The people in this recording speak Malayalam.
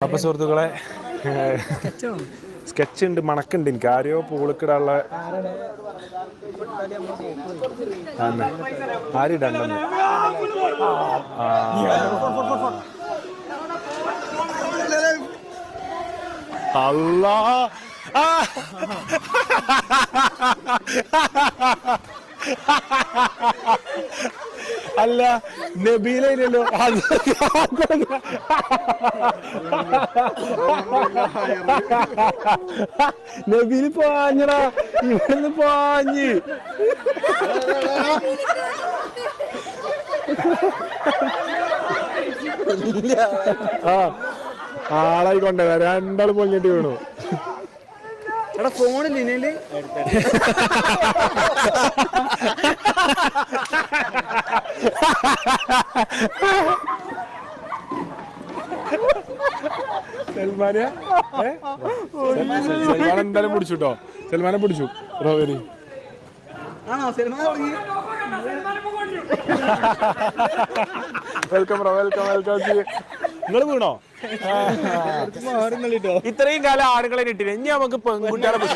അപ്പൊ സുഹൃത്തുക്കളെ സ്കെച്ച് ഉണ്ട്, മണക്കുണ്ട്. എനിക്ക് ആരെയോ പൂളിക്കിടാനുള്ള ആരിടണ്ടെന്ന്. അല്ലാ അല്ല നബീലല്ലോ നബീല് പാഞ്ഞടാ, ഇവിടുന്ന് പാഞ്ഞ്. ആളായിക്കൊണ്ടേ രണ്ടാള് പൊളിഞ്ഞിട്ട് വീണു. എടാ ഫോണില്ലേ സൽമാനെ സൽമാൻ എന്തായാലും പിടിച്ചുട്ടോ. സൽമാനെ പിടിച്ചു. റോവരി വെൽക്കം ബ്രോ, വെൽക്കം വെൽക്കം. നിങ്ങൾ വീണോ? ഇത്രയും കാലം ആണുങ്ങളെ കിട്ടില്ല, ഇനി നമുക്ക് പെൺകുട്ടികളെ